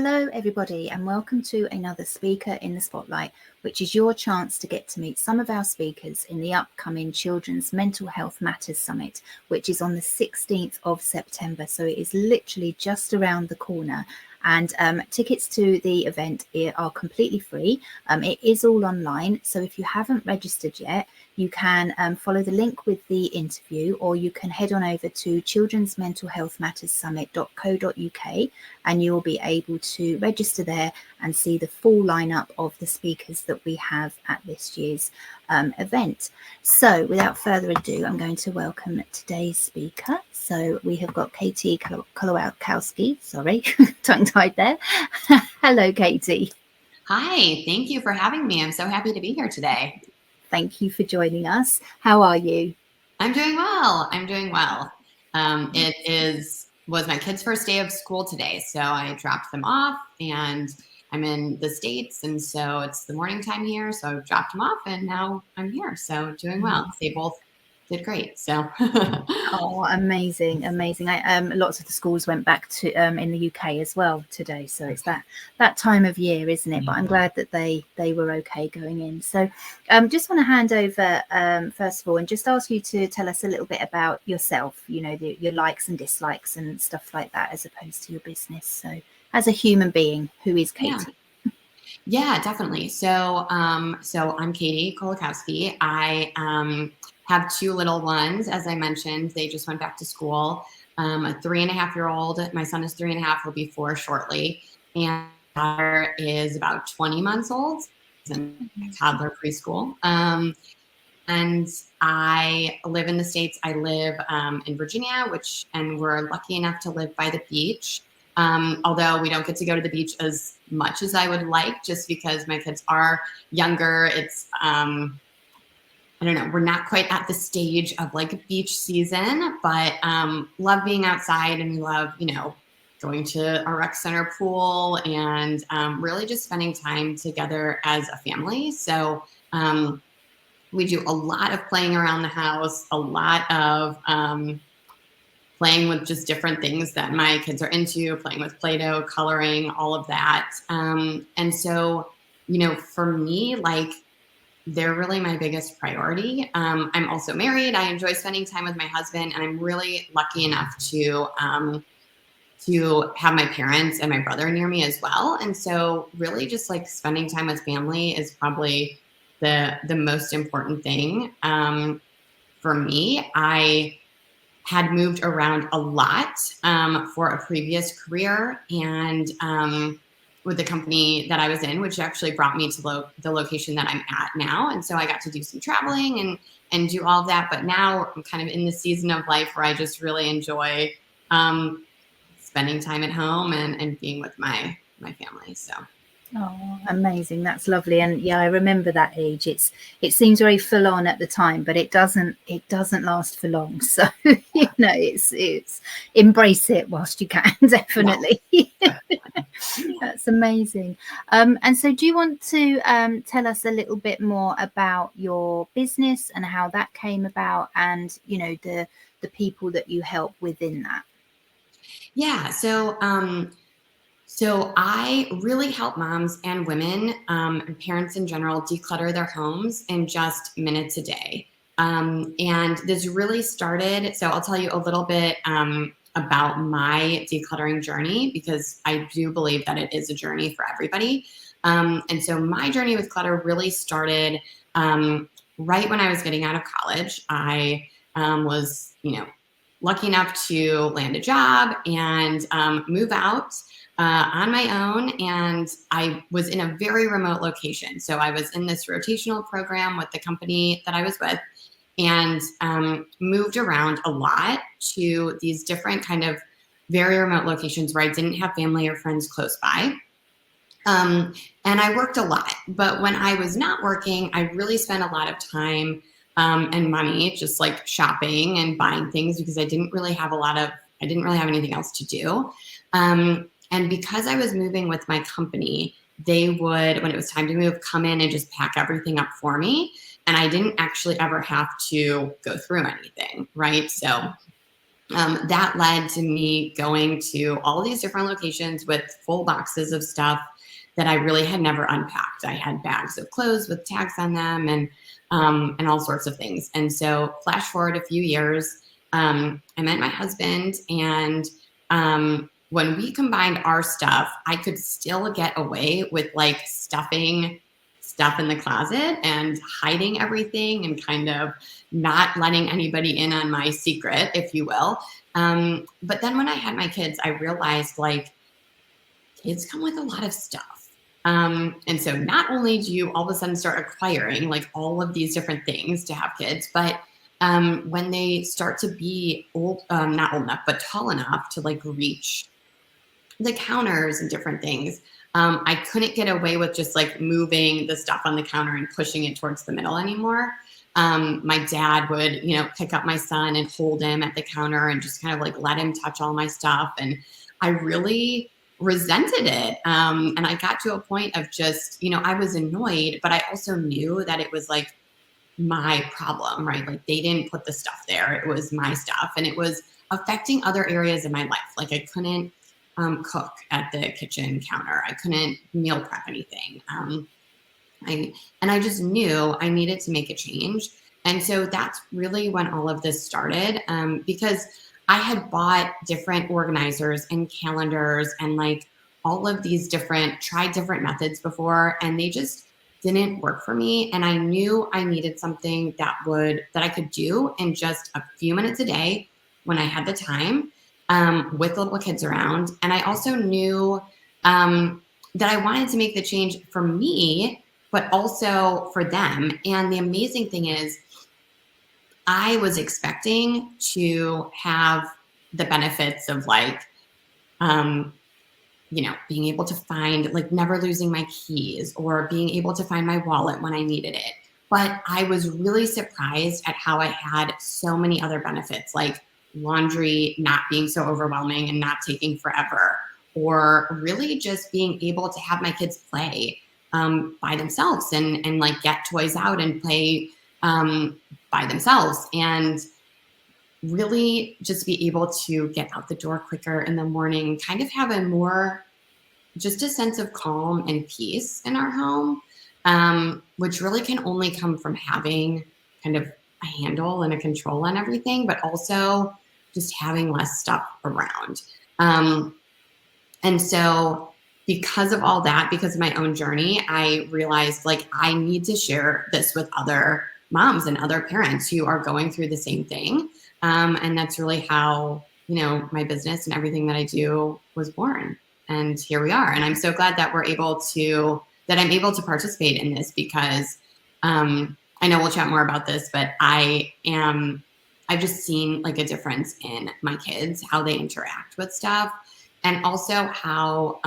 Hello, everybody, and welcome to another Speaker in the Spotlight, which is your chance to get to meet some of our speakers in the upcoming Children's Mental Health Matters Summit, which is on the 16th of September. So it is literally just around the corner. And tickets to the event are completely free. It is all online. So if you haven't registered yet, you can follow the link with the interview, or you can head on over to children'smentalhealthmatterssummit.co.uk and you will be able to register there and see the full lineup of the speakers that we have at this year's event. So without further ado, I'm going to welcome today's speaker. So we have got Katie Kolakowski, sorry, tongue-tied there. Hello, Katie. Hi, thank you for having me. I'm so happy to be here today. Thank you for joining us. How are you? I'm doing well. It was my kids' first day of school today, so I dropped them off, and I'm in the States, and so it's the morning time here, so I dropped them off, and now I'm here, so doing well. They both did great. So oh, amazing. Lots of the schools went back to in the UK as well today, so it's that time of year, isn't it? But I'm glad that they were okay going in. So just want to hand over first of all and just ask you to tell us a little bit about yourself, you know, your likes and dislikes and stuff like that, as opposed to your business. So as a human being, who is Katie? Yeah, definitely. So I'm Katie Kolakowski. I have two little ones. As I mentioned, they just went back to school. A 3.5-year-old. My son is 3.5. He'll be 4 shortly. And my daughter is about 20 months old. She's in toddler preschool. And I live in the States. I live in Virginia, and we're lucky enough to live by the beach. Although we don't get to go to the beach as much as I would like, just because my kids are younger. It's, I don't know, we're not quite at the stage of like beach season, but love being outside, and we love, going to our rec center pool, and really just spending time together as a family. So we do a lot of playing around the house, a lot of playing with just different things that my kids are into, playing with Play-Doh, coloring, all of that. And so, for me, like, they're really my biggest priority. I'm also married. I enjoy spending time with my husband, and I'm really lucky enough to have my parents and my brother near me as well. And so really just like spending time with family is probably the most important thing. For me, I had moved around a lot for a previous career, and with the company that I was in, which actually brought me to the location that I'm at now. And so I got to do some traveling and do all of that. But now I'm kind of in the season of life where I just really enjoy spending time at home and being with my family. So. Oh, amazing. That's lovely. And yeah, I remember that age. It seems very full on at the time, but it doesn't last for long. So, it's embrace it whilst you can, definitely. Yeah. That's amazing. And so do you want to tell us a little bit more about your business and how that came about, and, the people that you help within that? Yeah. So I really help moms and women and parents in general declutter their homes in just minutes a day. And this really started, so I'll tell you a little bit about my decluttering journey, because I do believe that it is a journey for everybody. And so my journey with clutter really started right when I was getting out of college. I was, lucky enough to land a job and move out on my own. And I was in a very remote location. So I was in this rotational program with the company that I was with, and moved around a lot to these different kind of very remote locations where I didn't have family or friends close by. And I worked a lot. But when I was not working, I really spent a lot of time and money just like shopping and buying things, because I didn't really have anything else to do. And because I was moving with my company, they would, when it was time to move, come in and just pack everything up for me. And I didn't actually ever have to go through anything, right? So that led to me going to all these different locations with full boxes of stuff that I really had never unpacked. I had bags of clothes with tags on them and all sorts of things. And so flash forward a few years, I met my husband, and when we combined our stuff, I could still get away with like stuffing stuff in the closet and hiding everything and kind of not letting anybody in on my secret, if you will. But then when I had my kids, I realized like kids come with a lot of stuff. And so not only do you all of a sudden start acquiring like all of these different things to have kids, but when they start to be old, not old enough, but tall enough to like reach the counters and different things, I couldn't get away with just like moving the stuff on the counter and pushing it towards the middle anymore. My dad would, pick up my son and hold him at the counter and just kind of like let him touch all my stuff. And I really resented it. And I got to a point of just, I was annoyed, but I also knew that it was like my problem, right? Like they didn't put the stuff there. It was my stuff, and it was affecting other areas of my life. Like I couldn't cook at the kitchen counter. I couldn't meal prep anything. I just knew I needed to make a change. And so that's really when all of this started, because I had bought different organizers and calendars and like all of these tried different methods before, and they just didn't work for me. And I knew I needed something that I could do in just a few minutes a day when I had the time, with little kids around. And I also knew that I wanted to make the change for me, but also for them. And the amazing thing is, I was expecting to have the benefits of like, being able to find, like never losing my keys or being able to find my wallet when I needed it. But I was really surprised at how I had so many other benefits, like laundry not being so overwhelming and not taking forever, or really just being able to have my kids play by themselves and like get toys out and play by themselves, and really just be able to get out the door quicker in the morning, kind of have just a sense of calm and peace in our home, which really can only come from having kind of a handle and a control on everything, but also just having less stuff around. And so because of all that, because of my own journey, I realized like I need to share this with other moms and other parents who are going through the same thing. And that's really how, my business and everything that I do was born. And here we are. And I'm so glad that I'm able to participate in this, because I know we'll chat more about this, but I've just seen like a difference in my kids, how they interact with stuff, and also how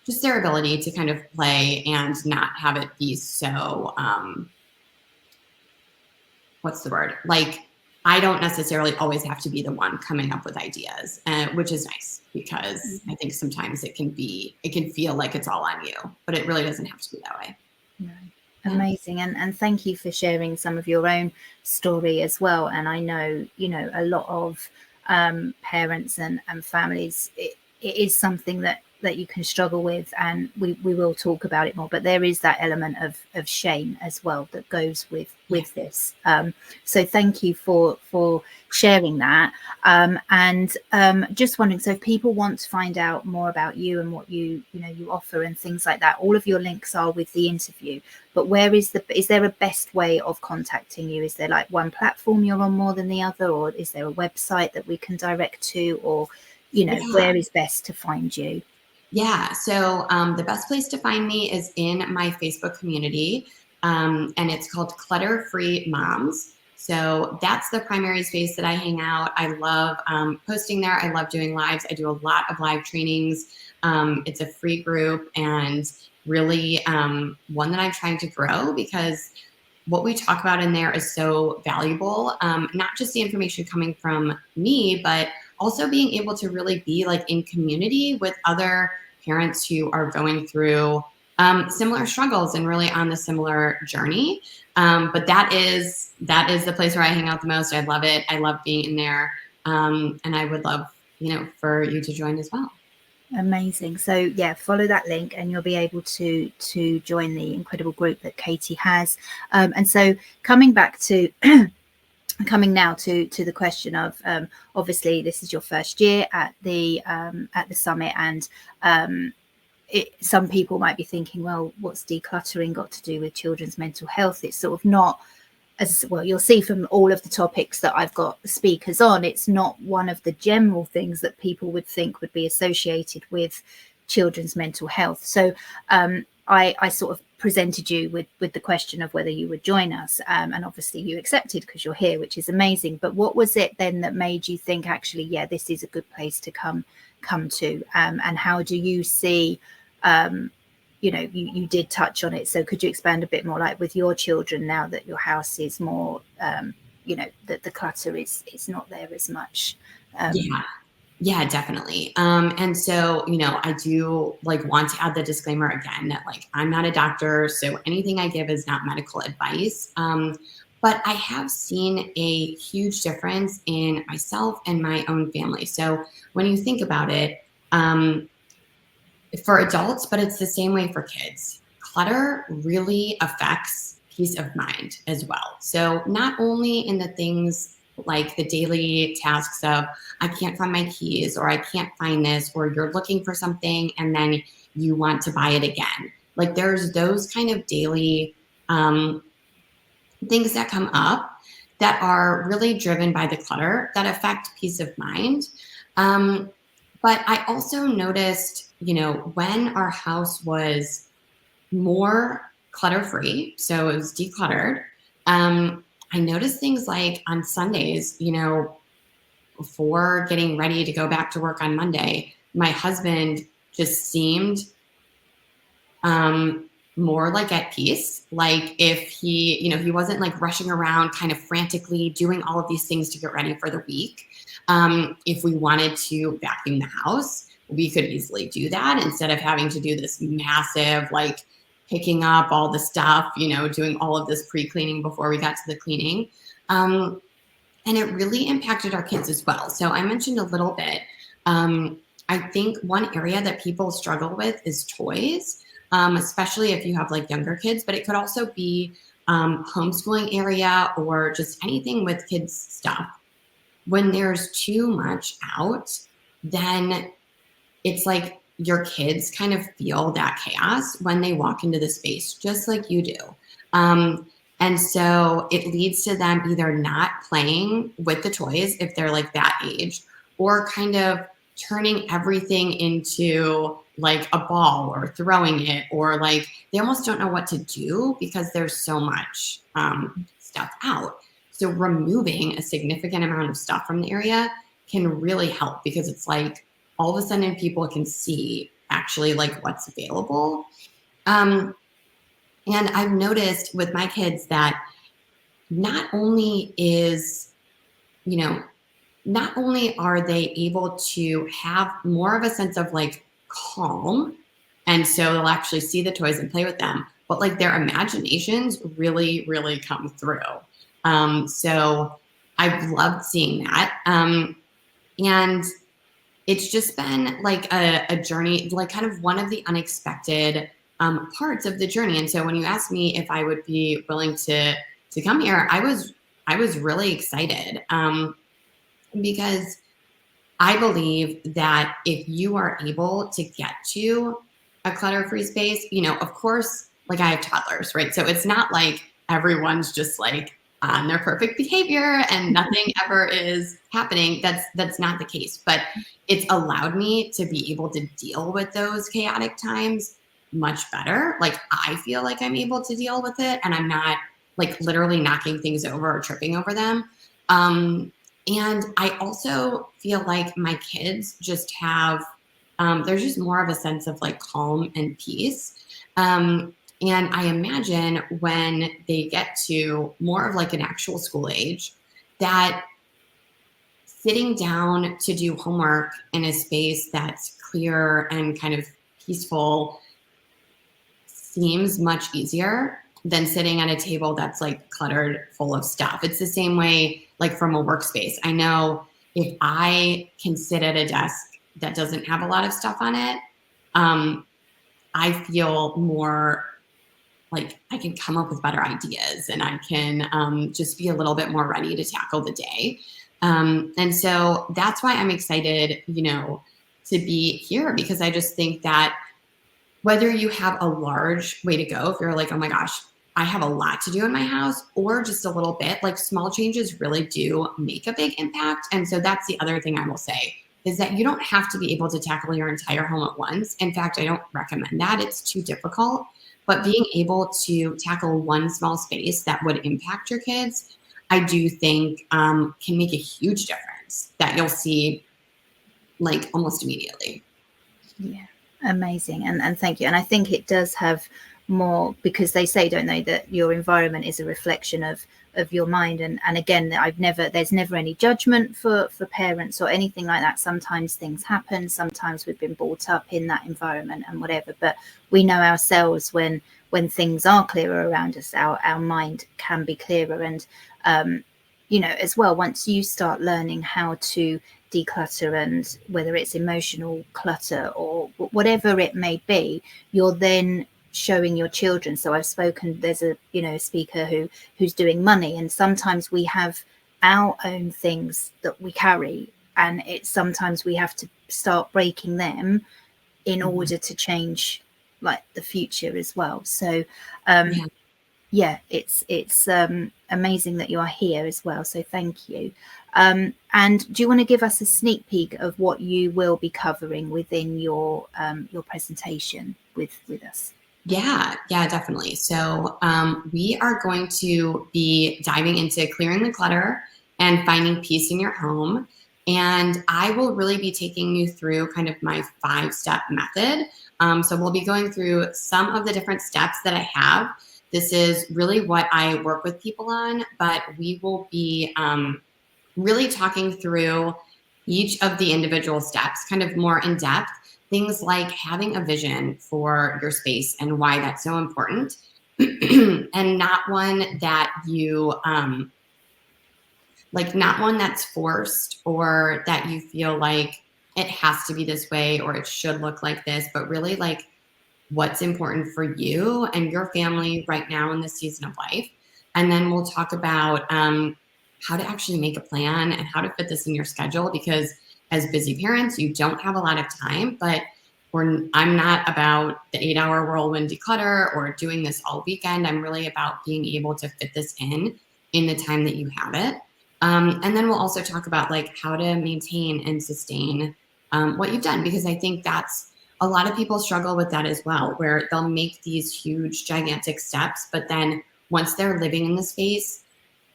just their ability to kind of play and not have it be so, what's the word? Like, I don't necessarily always have to be the one coming up with ideas, which is nice, because I think sometimes it can feel like it's all on you, but it really doesn't have to be that way. No. Amazing. And thank you for sharing some of your own story as well. And I know, a lot of parents and families, it is something that you can struggle with, and we will talk about it more, but there is that element of shame as well that goes with this. So thank you for sharing that. And just wondering, so if people want to find out more about you and what you offer and things like that, all of your links are with the interview, but is there a best way of contacting you? Is there like one platform you're on more than the other, or is there a website that we can direct to, or where is best to find you? Yeah. So the best place to find me is in my Facebook community, and it's called Clutter Free Moms. So that's the primary space that I hang out. I love posting there. I love doing lives. I do a lot of live trainings. It's a free group, and really one that I'm trying to grow, because what we talk about in there is so valuable. Not just the information coming from me, but also being able to really be like in community with other parents who are going through similar struggles and really on the similar journey. But that is the place where I hang out the most. I love it. I love being in there. And I would love, for you to join as well. Amazing. So yeah, follow that link and you'll be able to join the incredible group that Katie has. And so coming back to now to the question of obviously this is your first year at the summit, and some people might be thinking, well, what's decluttering got to do with children's mental health? It's sort of not, as well, you'll see from all of the topics that I've got speakers on, it's not one of the general things that people would think would be associated with children's mental health. So I sort of presented you with the question of whether you would join us, and obviously you accepted because you're here, which is amazing. But what was it then that made you think, actually, yeah, this is a good place to come to, and how do you see, you did touch on it, so could you expand a bit more, like with your children, now that your house is more, that the clutter is not there as much? Yeah, definitely. And so, I do want to add the disclaimer again that I'm not a doctor, so anything I give is not medical advice. But I have seen a huge difference in myself and my own family. So when you think about it, for adults, but it's the same way for kids, clutter really affects peace of mind as well. So not only in the things like the daily tasks of I can't find my keys, or I can't find this, or you're looking for something and then you want to buy it again. Like there's those kind of daily things that come up that are really driven by the clutter that affect peace of mind. But I also noticed, when our house was more clutter free, so it was decluttered, I noticed things like on Sundays, before getting ready to go back to work on Monday, my husband just seemed more like at peace. Like if he wasn't like rushing around kind of frantically doing all of these things to get ready for the week. If we wanted to vacuum the house, we could easily do that instead of having to do this massive, like picking up all the stuff, doing all of this pre-cleaning before we got to the cleaning. And it really impacted our kids as well. So I mentioned a little bit. I think one area that people struggle with is toys, especially if you have like younger kids, but it could also be homeschooling area or just anything with kids stuff. When there's too much out, then it's like your kids kind of feel that chaos when they walk into the space, just like you do. And so it leads to them either not playing with the toys if they're like that age, or kind of turning everything into like a ball or throwing it, or like they almost don't know what to do because there's so much stuff out. So removing a significant amount of stuff from the area can really help, because it's like all of a sudden people can see actually like what's available. And I've noticed with my kids that not only are they able to have more of a sense of like calm, and so they'll actually see the toys and play with them, but like their imaginations really, really come through. So I've loved seeing that. And it's just been like a journey, like kind of one of the unexpected parts of the journey. And so when you asked me if I would be willing to come here, I was really excited, because I believe that if you are able to get to a clutter-free space, of course, like I have toddlers, right? So it's not like everyone's just like on their perfect behavior and nothing ever is happening. That's not the case, but it's allowed me to be able to deal with those chaotic times much better. Like I feel like I'm able to deal with it and I'm not like literally knocking things over or tripping over them. And I also feel like my kids just have, there's just more of a sense of like calm and peace. And I imagine when they get to more of like an actual school age, that sitting down to do homework in a space that's clear and kind of peaceful seems much easier than sitting at a table that's like cluttered full of stuff. It's the same way like from a workspace. I know if I can sit at a desk that doesn't have a lot of stuff on it, I feel more like I can come up with better ideas, and I can just be a little bit more ready to tackle the day. And so that's why I'm excited, to be here, because I just think that whether you have a large way to go, if you're like, oh my gosh, I have a lot to do in my house, or just a little bit, like small changes really do make a big impact. And so that's the other thing I will say, is that you don't have to be able to tackle your entire home at once. In fact, I don't recommend that. It's too difficult. But being able to tackle one small space that would impact your kids, I do think can make a huge difference that you'll see like almost immediately. Yeah, amazing. And thank you. And I think it does have more, because they say, don't they, that your environment is a reflection of your mind. And again, there's never any judgment for parents or anything like that. Sometimes things happen. Sometimes we've been brought up in that environment and whatever, but we know ourselves when things are clearer around us, our mind can be clearer. And as well, once you start learning how to declutter, and whether it's emotional clutter or whatever it may be, you're then showing your children. So there's a speaker who's doing money, and sometimes we have our own things that we carry, and it's sometimes we have to start breaking them in order to change like the future as well. So it's amazing that you are here as well, so thank you. And do you want to give us a sneak peek of what you will be covering within your presentation with us? Yeah, definitely. So we are going to be diving into clearing the clutter and finding peace in your home. And I will really be taking you through kind of my 5-step method. So we'll be going through some of the different steps that I have. This is really what I work with people on, but we will be really talking through each of the individual steps, kind of more in depth. Things like having a vision for your space and why that's so important, and not one that you not one that's forced, or that you feel like it has to be this way or it should look like this, but really like what's important for you and your family right now in this season of life. And then we'll talk about how to actually make a plan and how to fit this in your schedule, because as busy parents, you don't have a lot of time. But I'm not about the 8-hour whirlwind declutter or doing this all weekend. I'm really about being able to fit this in the time that you have it. And then we'll also talk about like how to maintain and sustain what you've done, because I think that's a lot of people struggle with that as well, where they'll make these huge, gigantic steps, but then once they're living in the space,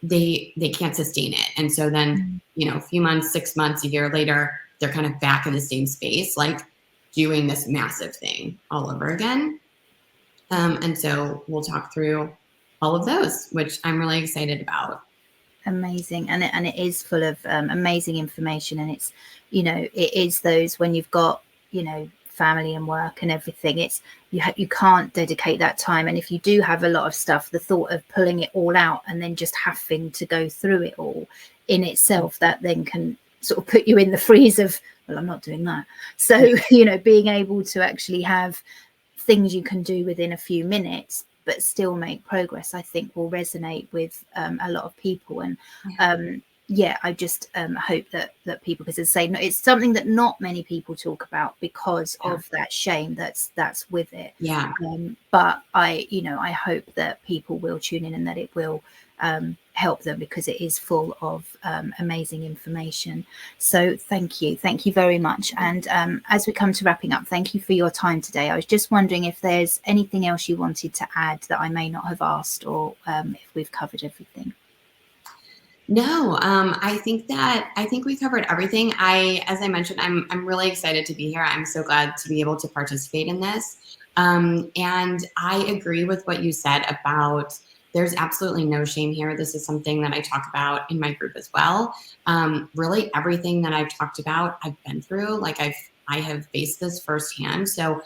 they can't sustain it. And so then, a few months, 6 months, a year later, they're kind of back in the same space, like doing this massive thing all over again. And so we'll talk through all of those, which I'm really excited about. Amazing. And it is full of amazing information. And it's, it is those, when you've got, family and work and everything, it's you can't dedicate that time. And if you do have a lot of stuff, the thought of pulling it all out and then just having to go through it all in itself, that then can sort of put you in the freeze of, well, I'm not doing that. So being able to actually have things you can do within a few minutes but still make progress, I think will resonate with a lot of people. And I just hope that people, because as I say, it's something that not many people talk about because of that shame that's with it. But I hope that people will tune in and that it will help them, because it is full of amazing information. So thank you very much. And as we come to wrapping up, thank you for your time today. I was just wondering if there's anything else you wanted to add that I may not have asked, or if we've covered everything. No, I think we covered everything. As I mentioned, I'm really excited to be here. I'm so glad to be able to participate in this. And I agree with what you said about there's absolutely no shame here. This is something that I talk about in my group as well. Really everything that I've talked about, I've been through. Like I have faced this firsthand. So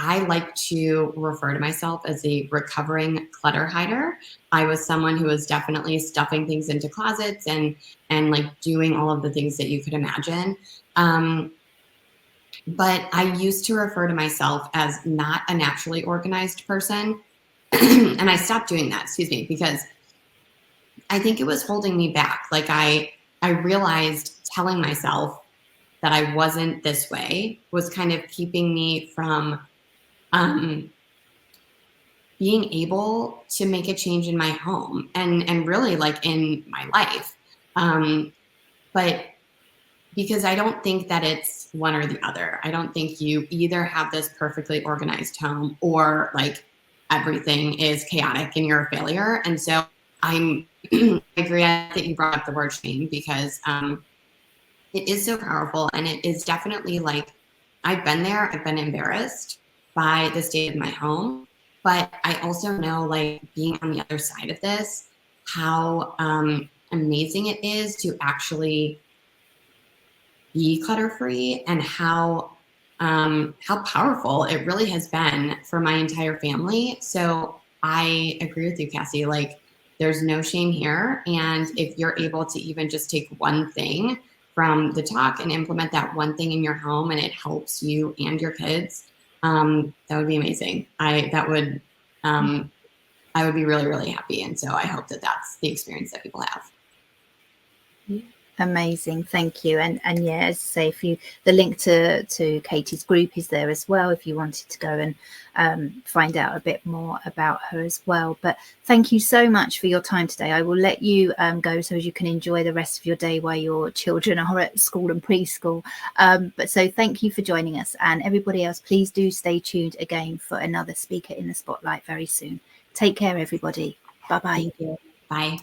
I like to refer to myself as a recovering clutter hider. I was someone who was definitely stuffing things into closets and like doing all of the things that you could imagine. But I used to refer to myself as not a naturally organized person. And I stopped doing that, excuse me, because I think it was holding me back. Like I realized telling myself that I wasn't this way was kind of keeping me from being able to make a change in my home and really like in my life. But because I don't think that it's one or the other. I don't think you either have this perfectly organized home or like everything is chaotic and you're a failure. And so I agree that you brought up the word shame because it is so powerful, and it is definitely like I've been there. I've been embarrassed by the state of my home, but I also know, like being on the other side of this, how amazing it is to actually be clutter free, and how powerful it really has been for my entire family. So I agree with you, Cassie. Like, there's no shame here, and if you're able to even just take one thing from the talk and implement that one thing in your home, and it helps you and your kids, that would be amazing. I would be really, really happy, and so I hope that that's the experience that people have. Amazing, thank you. And yeah, as I say, if you, the link to Katie's group is there as well if you wanted to go and find out a bit more about her as well. But thank you so much for your time today. I will let you go so as you can enjoy the rest of your day while your children are at school and preschool. But so thank you for joining us, and everybody else, please do stay tuned again for another speaker in the spotlight very soon. Take care, everybody. Bye bye. Bye.